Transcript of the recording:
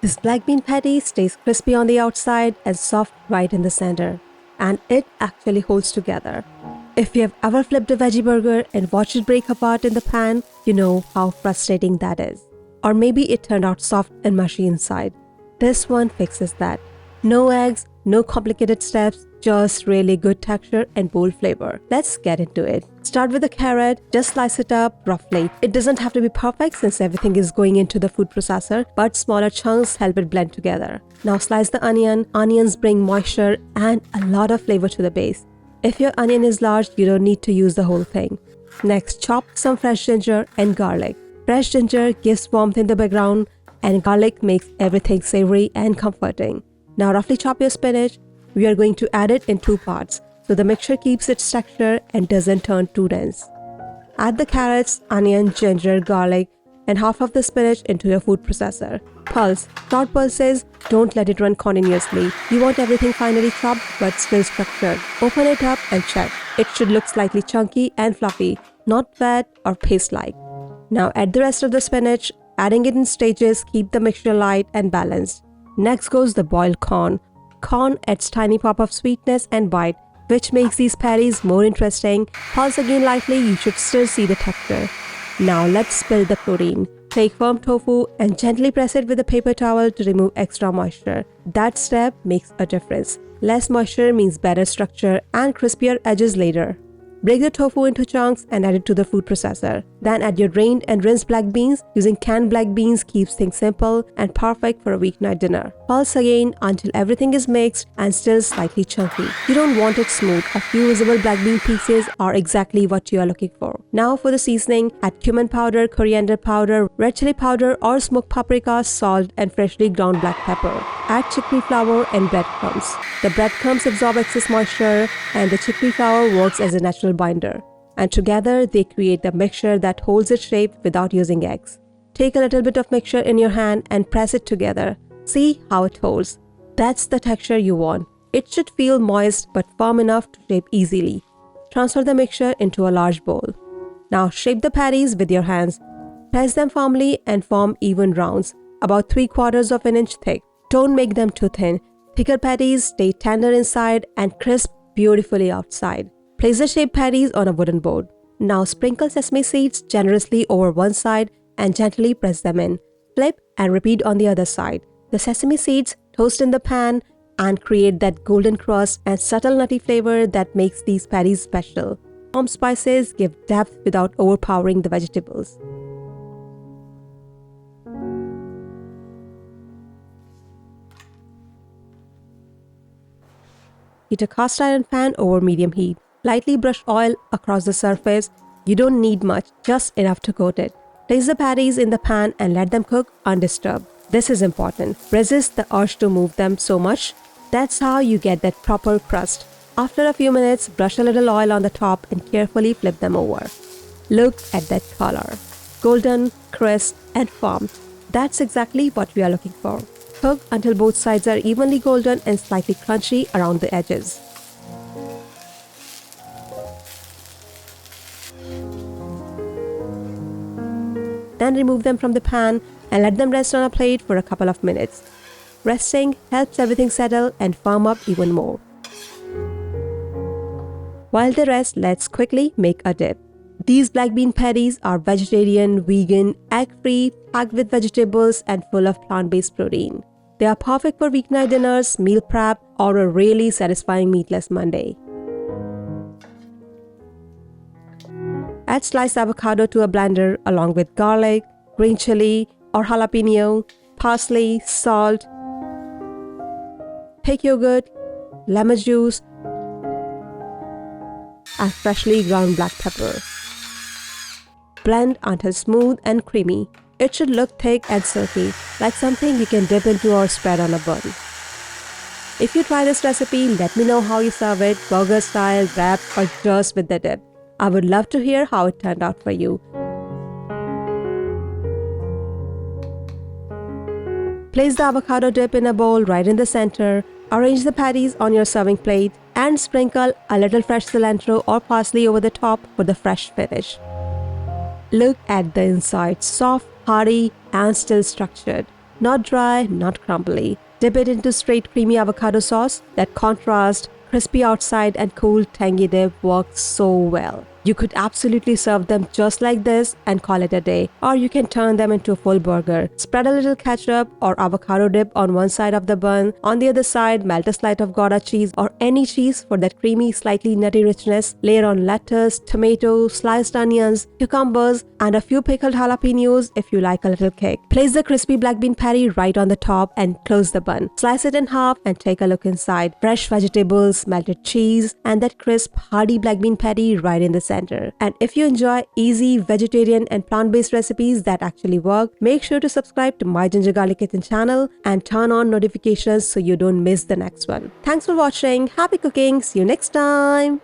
This black bean patty stays crispy on the outside and soft right in the center, and it actually holds together. If you have ever flipped a veggie burger and watched it break apart in the pan, you know how frustrating that is. Or maybe it turned out soft and mushy inside. This one fixes that. No eggs, no complicated steps, just really good texture and bold flavor. Let's get into it. Start with the carrot, just slice it up roughly. It doesn't have to be perfect since everything is going into the food processor, but smaller chunks help it blend together. Now slice the onion. Onions bring moisture and a lot of flavor to the base. If your onion is large, you don't need to use the whole thing. Next, chop some fresh ginger and garlic. Fresh ginger gives warmth in the background, and garlic makes everything savory and comforting. Now roughly chop your spinach. We are going to add it in 2 parts, so the mixture keeps its texture and doesn't turn too dense. Add the carrots, onion, ginger, garlic, and half of the spinach into your food processor. Pulse. Short pulses, don't let it run continuously. You want everything finely chopped but still structured. Open it up and check. It should look slightly chunky and fluffy, not wet or paste-like. Now add the rest of the spinach. Adding it in stages, keep the mixture light and balanced. Next goes the boiled corn. Corn adds tiny pop of sweetness and bite, which makes these patties more interesting. Pulse again lightly, you should still see the texture. Now let's spill the protein. Take firm tofu and gently press it with a paper towel to remove extra moisture. That step makes a difference. Less moisture means better structure and crispier edges later. Break the tofu into chunks and add it to the food processor. Then add your drained and rinsed black beans. Using canned black beans keeps things simple and perfect for a weeknight dinner. Pulse again until everything is mixed and still slightly chunky. You don't want it smooth. A few visible black bean pieces are exactly what you are looking for. Now for the seasoning, add cumin powder, coriander powder, red chili powder or smoked paprika, salt and freshly ground black pepper. Add chickpea flour and breadcrumbs. The breadcrumbs absorb excess moisture and the chickpea flour works as a natural binder. And together they create the mixture that holds its shape without using eggs. Take a little bit of mixture in your hand and press it together. See how it holds. That's the texture you want. It should feel moist but firm enough to shape easily. Transfer the mixture into a large bowl. Now shape the patties with your hands. Press them firmly and form even rounds, about 3/4 of an inch thick. Don't make them too thin. Thicker patties stay tender inside and crisp beautifully outside. Place the shaped patties on a wooden board. Now sprinkle sesame seeds generously over one side and gently press them in. Flip and repeat on the other side. The sesame seeds toast in the pan and create that golden crust and subtle nutty flavor that makes these patties special. Warm spices give depth without overpowering the vegetables. Heat a cast iron pan over medium heat. Lightly brush oil across the surface. You don't need much, just enough to coat it. Place the patties in the pan and let them cook undisturbed. This is important. Resist the urge to move them so much. That's how you get that proper crust. After a few minutes, brush a little oil on the top and carefully flip them over. Look at that color. Golden, crisp, and firm. That's exactly what we are looking for. Cook until both sides are evenly golden and slightly crunchy around the edges. Then remove them from the pan and let them rest on a plate for a couple of minutes. Resting helps everything settle and firm up even more. While they rest, let's quickly make a dip. These black bean patties are vegetarian, vegan, egg-free, packed with vegetables and full of plant-based protein. They are perfect for weeknight dinners, meal prep, or a really satisfying meatless Monday. Add sliced avocado to a blender along with garlic, green chili or jalapeno, parsley, salt, thick yogurt, lemon juice, and freshly ground black pepper. Blend until smooth and creamy. It should look thick and silky, like something you can dip into or spread on a bun. If you try this recipe, let me know how you serve it, burger style, wrapped, or just with the dip. I would love to hear how it turned out for you. Place the avocado dip in a bowl right in the center. Arrange the patties on your serving plate and sprinkle a little fresh cilantro or parsley over the top for the fresh finish. Look at the inside, soft, hearty, and still structured. not dry, not crumbly. Dip it into straight creamy avocado sauce. That contrast, crispy outside and cool tangy dip works so well. You could absolutely serve them just like this and call it a day, or you can turn them into a full burger. Spread a little ketchup or avocado dip on one side of the bun. On the other side, melt a slice of Gouda cheese or any cheese for that creamy, slightly nutty richness. Layer on lettuce, tomatoes, sliced onions, cucumbers, and a few pickled jalapenos if you like a little kick. Place the crispy black bean patty right on the top and close the bun. Slice it in half and take a look inside. Fresh vegetables, melted cheese, and that crisp, hearty black bean patty right in the center. And if you enjoy easy vegetarian and plant-based recipes that actually work, make sure to subscribe to my Ginger Garlic Kitchen channel and turn on notifications so you don't miss the next one. Thanks for watching. Happy cooking. See you next time.